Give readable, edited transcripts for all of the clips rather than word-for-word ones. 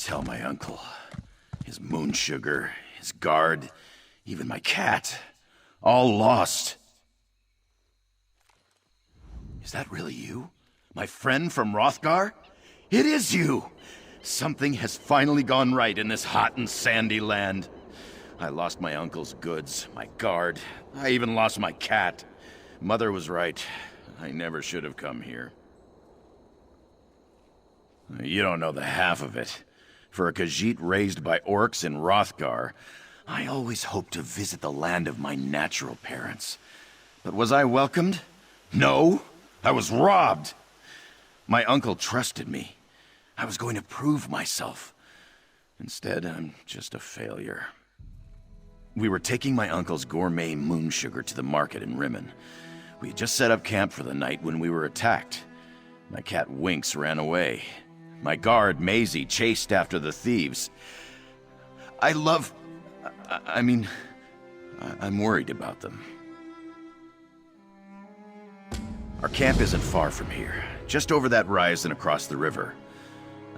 tell my uncle. His moon sugar, his guard, even my cat. All lost. Is that really you? My friend from Wrothgar? It is you! Something has finally gone right in this hot and sandy land. I lost my uncle's goods, my guard. I even lost my cat. Mother was right. I never should have come here. You don't know the half of it. For a Khajiit raised by Orcs in Wrothgar, I always hoped to visit the land of my natural parents. But was I welcomed? No! I was robbed! My uncle trusted me. I was going to prove myself. Instead, I'm just a failure. We were taking my uncle's gourmet moon sugar to the market in Rimmen. We had just set up camp for the night when we were attacked. My cat Winks ran away. My guard, Maezi, chased after the thieves. I'm worried about them. Our camp isn't far from here, just over that rise and across the river.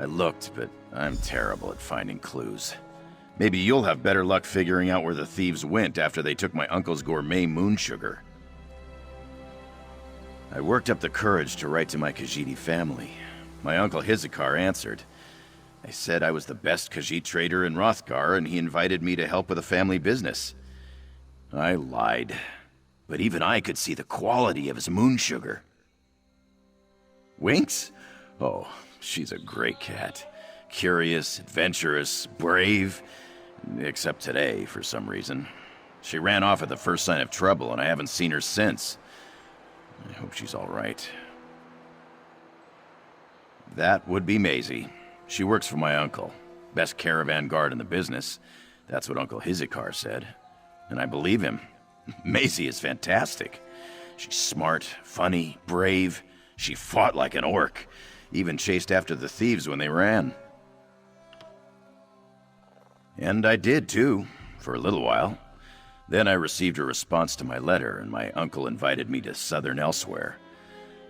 I looked, but I'm terrible at finding clues. Maybe you'll have better luck figuring out where the thieves went after they took my uncle's gourmet moon sugar. I worked up the courage to write to my Khajiit family. My uncle Hizikar answered. I said I was the best Khajiit trader in Wrothgar, and he invited me to help with a family business. I lied, but even I could see the quality of his moon sugar. Winks? Oh, she's a great cat. Curious, adventurous, brave. Except today, for some reason. She ran off at the first sign of trouble, and I haven't seen her since. I hope she's all right. That would be Maezi. She works for my uncle. Best caravan guard in the business. That's what Uncle Hizikar said. And I believe him. Maezi is fantastic. She's smart, funny, brave. She fought like an orc. Even chased after the thieves when they ran. And I did too, for a little while. Then I received a response to my letter, and my uncle invited me to Southern Elsweyr.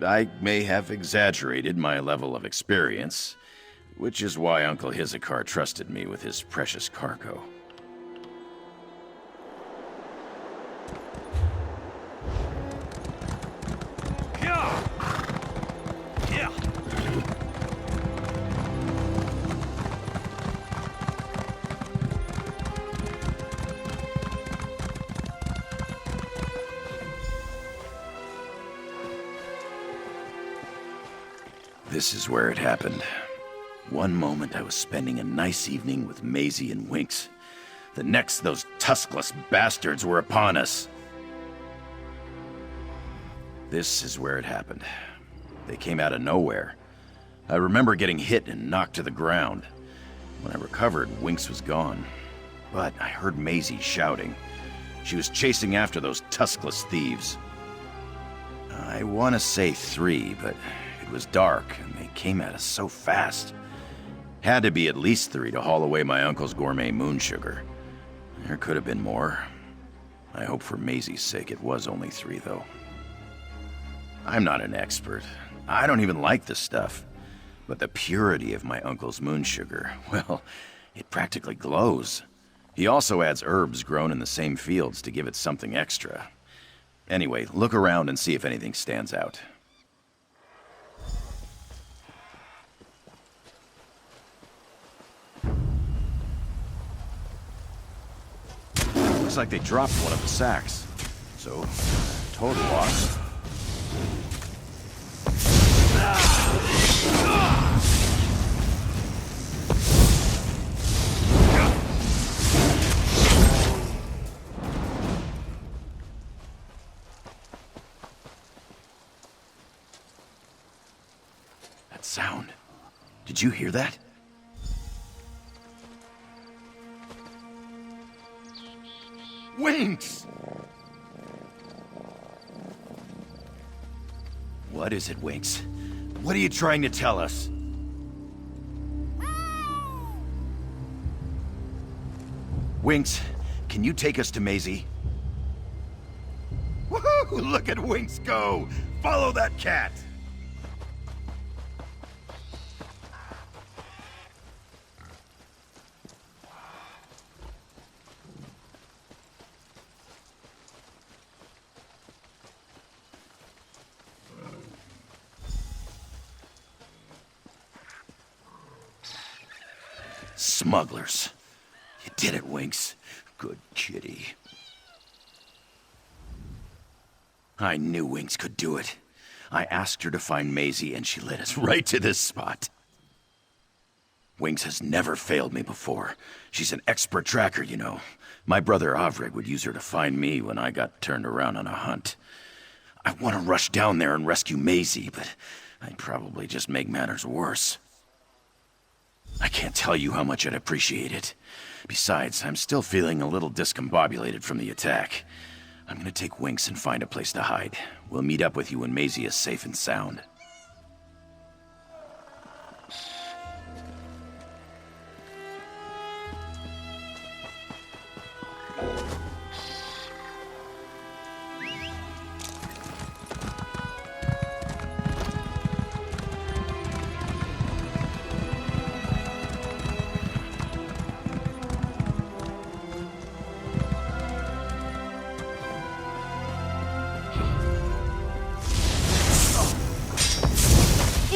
I may have exaggerated my level of experience, which is why Uncle Hizikar trusted me with his precious cargo. This is where it happened. One moment I was spending a nice evening with Maezi and Winks. The next, those tuskless bastards were upon us. This is where it happened. They came out of nowhere. I remember getting hit and knocked to the ground. When I recovered, Winks was gone. But I heard Maezi shouting. She was chasing after those tuskless thieves. I want to say 3, but it was dark, and they came at us so fast. Had to be at least 3 to haul away my uncle's gourmet moon sugar. There could have been more. I hope for Maezi's sake it was only 3, though. I'm not an expert. I don't even like this stuff. But the purity of my uncle's moon sugar, well, it practically glows. He also adds herbs grown in the same fields to give it something extra. Anyway, look around and see if anything stands out. Looks like they dropped one of the sacks. So, total loss. That sound. Did you hear that? Winks! What is it, Winks? What are you trying to tell us? Winks, can you take us to Maezi? Woohoo! Look at Winks go! Follow that cat! smugglers. You did it, Winks. Good kitty. I knew Winks could do it. I asked her to find Maezi, and she led us right to this spot. Winks has never failed me before. She's an expert tracker, you know. My brother Avrig would use her to find me when I got turned around on a hunt. I want to rush down there and rescue Maezi, but I'd probably just make matters worse. I can't tell you how much I'd appreciate it. Besides, I'm still feeling a little discombobulated from the attack. I'm gonna take Winks and find a place to hide. We'll meet up with you when Maezi is safe and sound.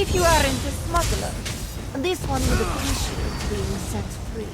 If you aren't a smuggler, this one would appreciate being set free.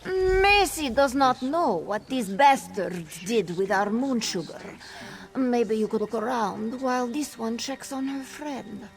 Maezi does not know what these bastards did with our moon sugar. Maybe you could look around while this one checks on her friend.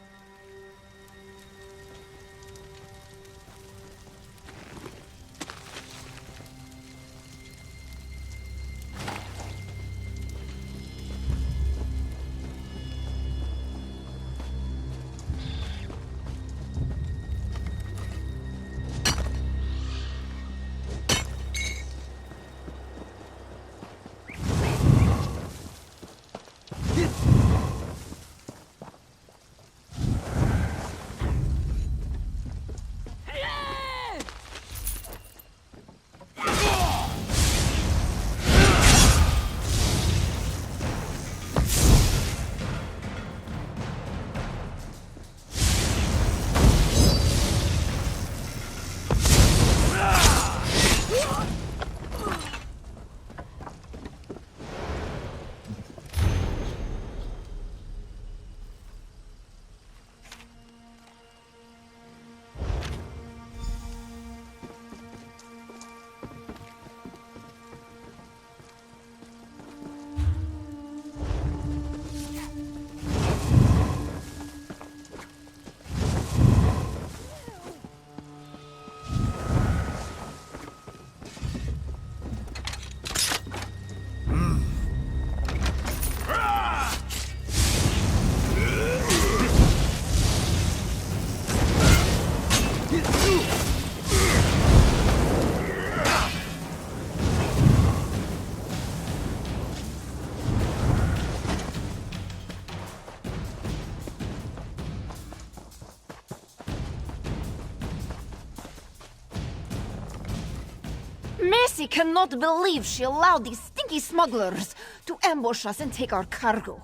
Maezi cannot believe she allowed these stinky smugglers to ambush us and take our cargo.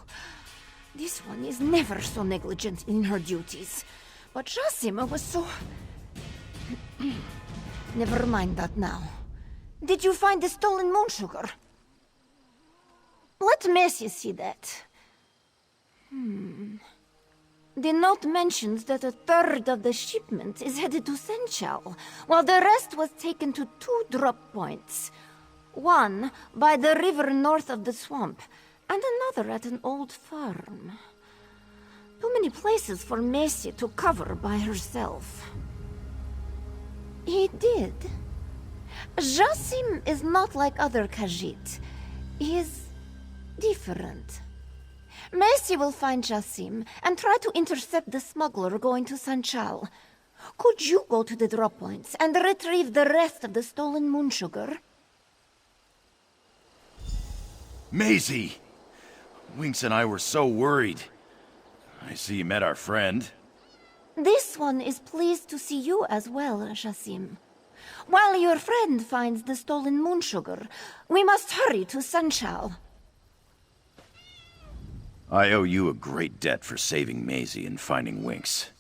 This one is never so negligent in her duties. But Zhasim was so... Never mind that now. Did you find the stolen moon sugar? Let Maezi see that. The note mentions that a third of the shipment is headed to Senchal, while the rest was taken to 2 drop points. One by the river north of the swamp, and another at an old farm. Too many places for Maezi to cover by herself. He did. Zhasim is not like other Khajiit. He is different. Maezi will find Zhasim and try to intercept the smuggler going to Senchal. Could you go to the drop points and retrieve the rest of the stolen moon sugar? Maezi! Winks and I were so worried. I see you met our friend. This one is pleased to see you as well, Zhasim. While your friend finds the stolen moon sugar, we must hurry to Sunshal. I owe you a great debt for saving Maezi and finding Winks.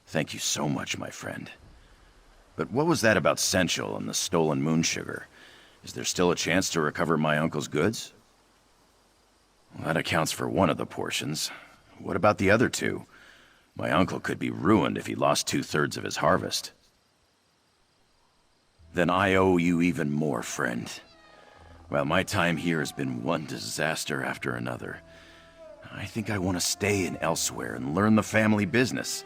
Thank you so much, my friend. But what was that about Senchal and the stolen moon sugar? Is there still a chance to recover my uncle's goods? Well, that accounts for one of the portions. What about the other two? My uncle could be ruined if he lost 2/3 of his harvest. Then I owe you even more, friend. While my time here has been one disaster after another, I think I want to stay in Elsweyr and learn the family business.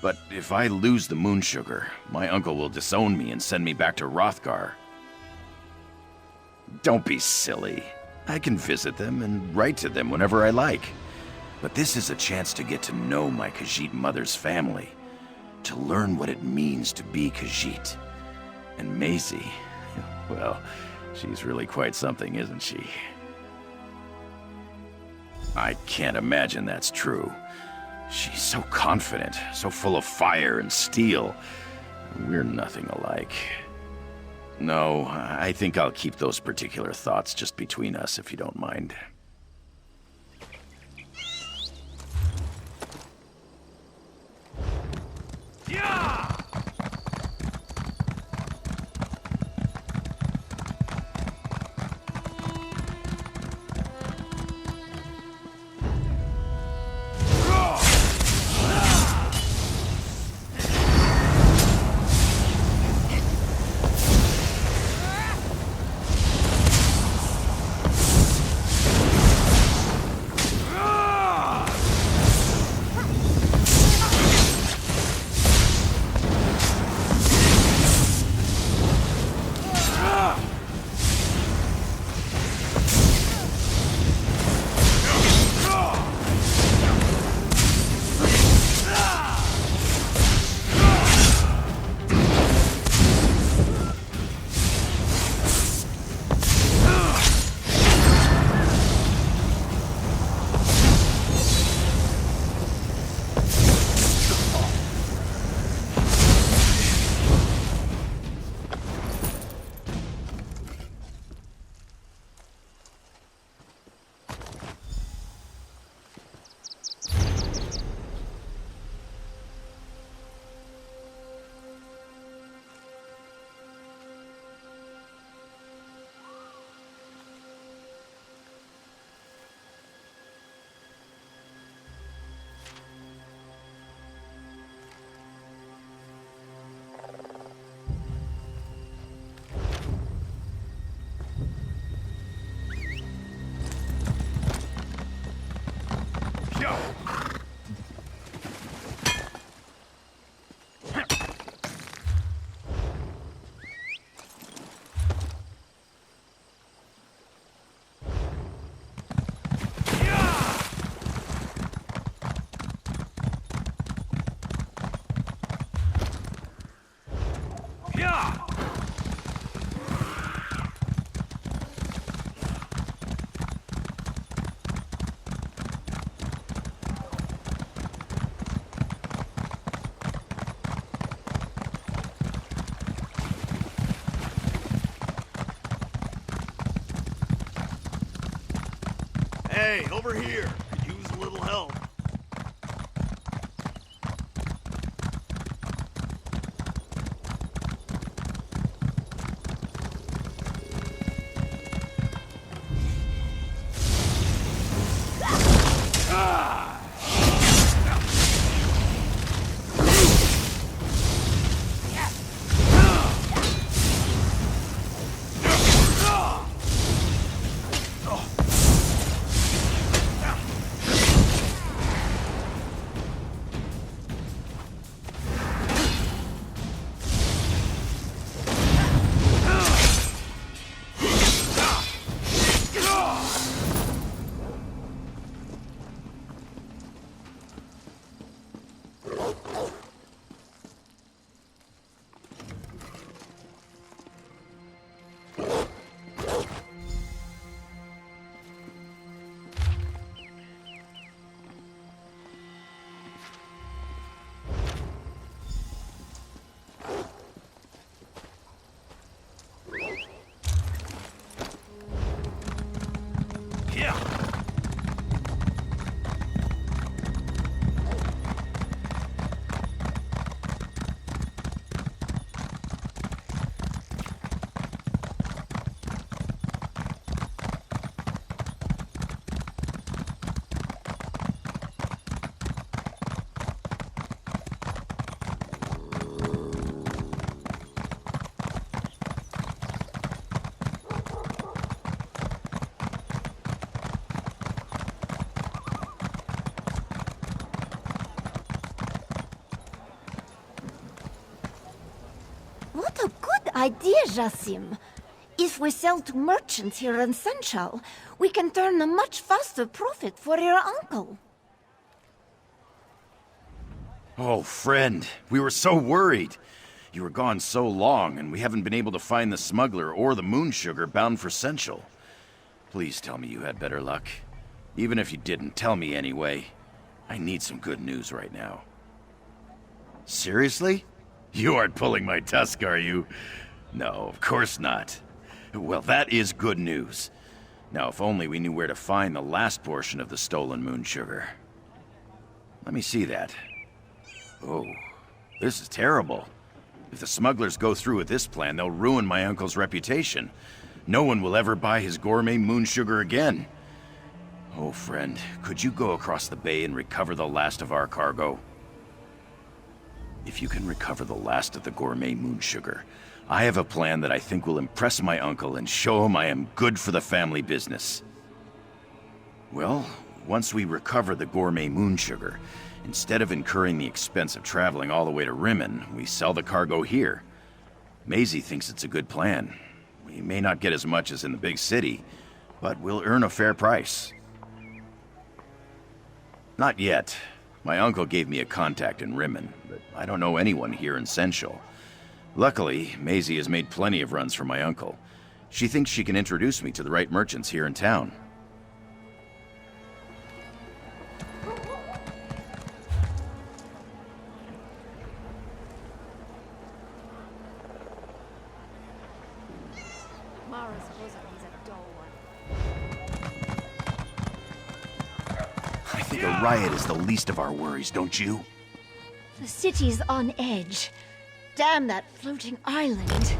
But if I lose the moon sugar, my uncle will disown me and send me back to Wrothgar. Don't be silly. I can visit them and write to them whenever I like. But this is a chance to get to know my Khajiit mother's family, to learn what it means to be Khajiit. And Maezi, well, she's really quite something, isn't she? I can't imagine that's true. She's so confident, so full of fire and steel. We're nothing alike. No, I think I'll keep those particular thoughts just between us, if you don't mind. Yeah! Hey, over here. Could use a little help. idea, Zhasim. If we sell to merchants here in Senchal, we can turn a much faster profit for your uncle. Oh, friend, we were so worried. You were gone so long, and we haven't been able to find the smuggler or the moon sugar bound for Senchal. Please tell me you had better luck. Even if you didn't, tell me anyway. I need some good news right now. Seriously? You aren't pulling my tusk, are you? No, of course not. Well, that is good news. Now, if only we knew where to find the last portion of the stolen moon sugar. Let me see that. Oh, this is terrible. If the smugglers go through with this plan, they'll ruin my uncle's reputation. No one will ever buy his gourmet moon sugar again. Oh, friend, could you go across the bay and recover the last of our cargo? If you can recover the last of the gourmet moon sugar, I have a plan that I think will impress my uncle and show him I am good for the family business. Well, once we recover the gourmet moon sugar, instead of incurring the expense of traveling all the way to Rimmen, we sell the cargo here. Maezi thinks it's a good plan. We may not get as much as in the big city, but we'll earn a fair price. Not yet. My uncle gave me a contact in Rimmen, but I don't know anyone here in Senchal. Luckily, Maezi has made plenty of runs for my uncle. She thinks she can introduce me to the right merchants here in town. Mara's bosom is a dull one. I think a riot is the least of our worries, don't you? The city's on edge. Damn that floating island.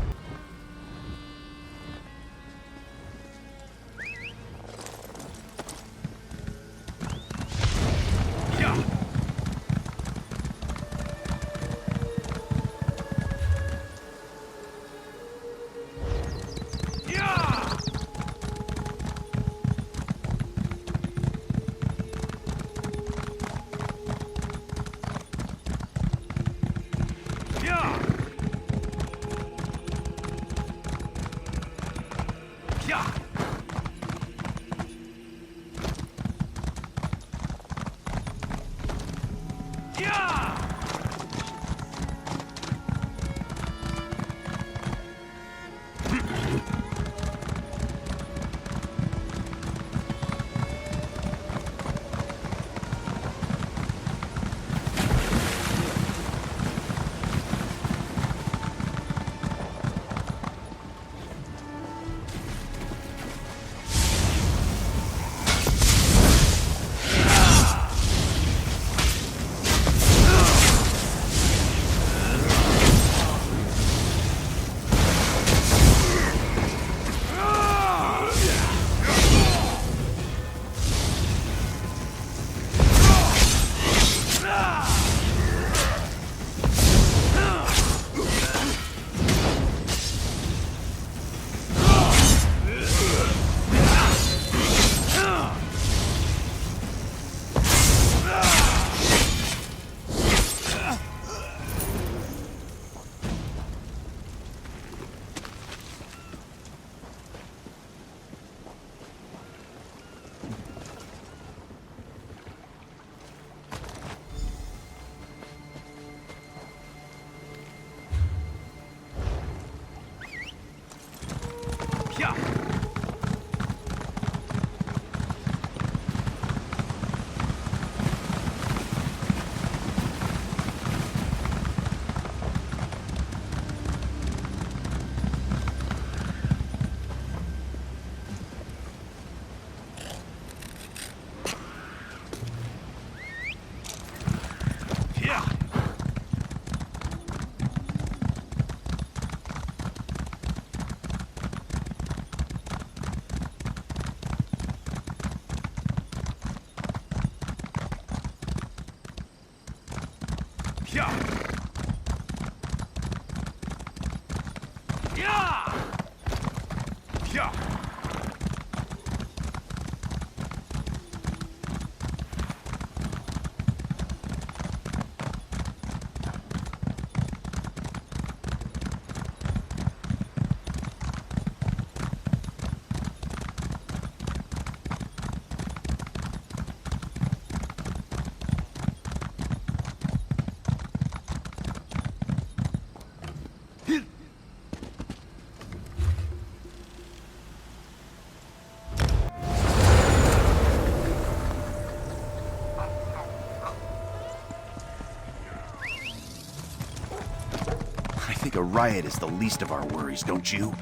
think a riot is the least of our worries, don't you?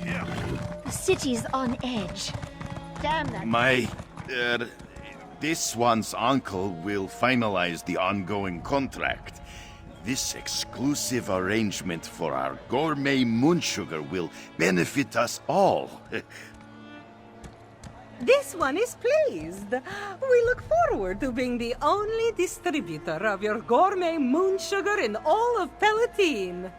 The city's on edge. Damn that. This one's uncle will finalize the ongoing contract. This exclusive arrangement for our gourmet moonsugar will benefit us all. This one is pleased. We look forward to being the only distributor of your gourmet moonsugar in all of Palatine.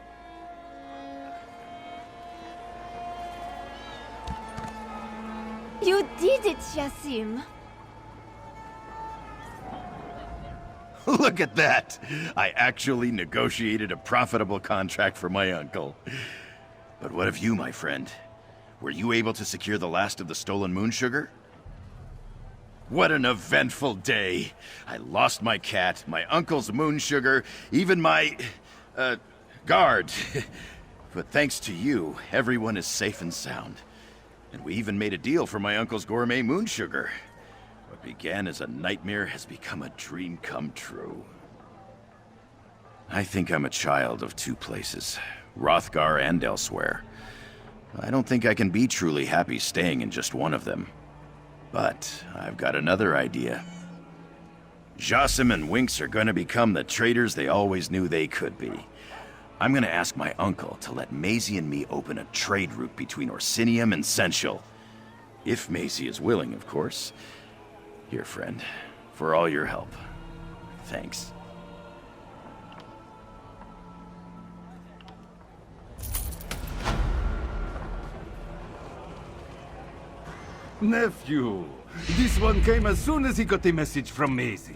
You did it, Zhasim. Look at that! I actually negotiated a profitable contract for my uncle. But what of you, my friend? Were you able to secure the last of the stolen moonsugar? What an eventful day! I lost my cat, my uncle's moonsugar, even my... guard. But thanks to you, everyone is safe and sound. And we even made a deal for my uncle's gourmet moonsugar. What began as a nightmare has become a dream come true. I think I'm a child of two places, Wrothgar and Elsweyr. I don't think I can be truly happy staying in just one of them. But I've got another idea. Zhasim and Winks are gonna become the traders they always knew they could be. I'm gonna ask my uncle to let Maezi and me open a trade route between Orsinium and Sensual. If Maezi is willing, of course. Here, friend, for all your help. Thanks. Nephew, this one came as soon as he got the message from Maezi.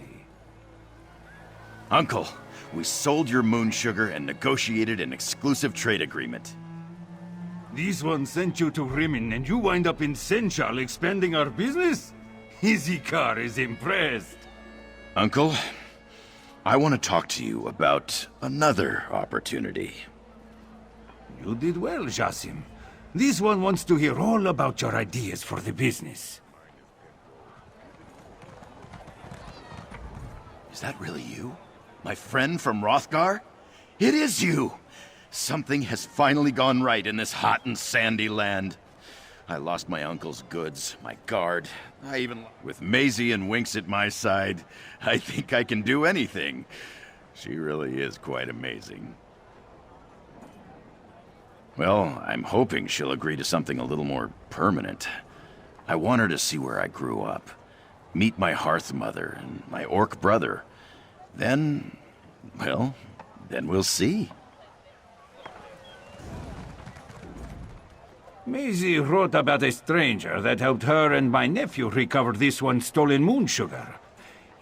Uncle, we sold your moonsugar and negotiated an exclusive trade agreement. This one sent you to Rimmen and you wind up in Sensual expanding our business? Izikar is impressed. Uncle, I want to talk to you about another opportunity. You did well, Zhasim. This one wants to hear all about your ideas for the business. Is that really you? My friend from Wrothgar? It is you! Something has finally gone right in this hot and sandy land. I lost my uncle's goods, my guard. With Maezi and Winks at my side, I think I can do anything. She really is quite amazing. Well, I'm hoping she'll agree to something a little more permanent. I want her to see where I grew up. Meet my hearth mother and my orc brother. Then, well, then we'll see. Maezi wrote about a stranger that helped her and my nephew recover this one's stolen moonsugar.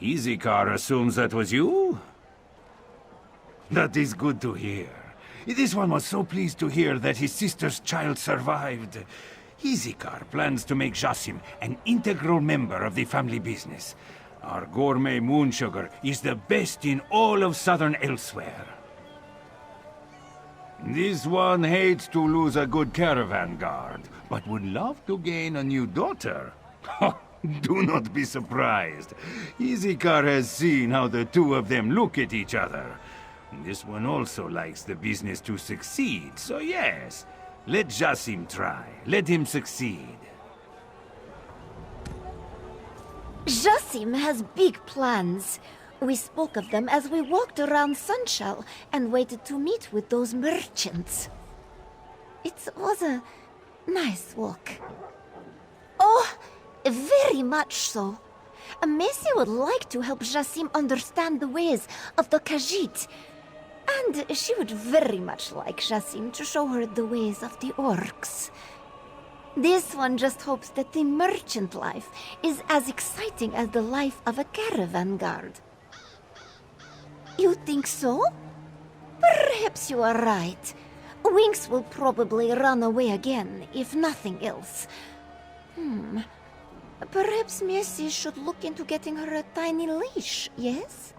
Izikar assumes that was you? That is good to hear. This one was so pleased to hear that his sister's child survived. Izikar plans to make Zhasim an integral member of the family business. Our gourmet moonsugar is the best in all of Southern Elsweyr. This one hates to lose a good caravan guard, but would love to gain a new daughter. Do not be surprised. Izikar has seen how the two of them look at each other. This one also likes the business to succeed, so yes, let Zhasim try. Let him succeed. Zhasim has big plans. We spoke of them as we walked around Sunshell and waited to meet with those merchants. It was a nice walk. Oh, very much so. Maezi would like to help Zhasim understand the ways of the Khajiit. And she would very much like Zhasim to show her the ways of the Orcs. This one just hopes that the merchant life is as exciting as the life of a caravan guard. You think so? Perhaps you are right. Winks will probably run away again, if nothing else. Perhaps Maezi should look into getting her a tiny leash, yes?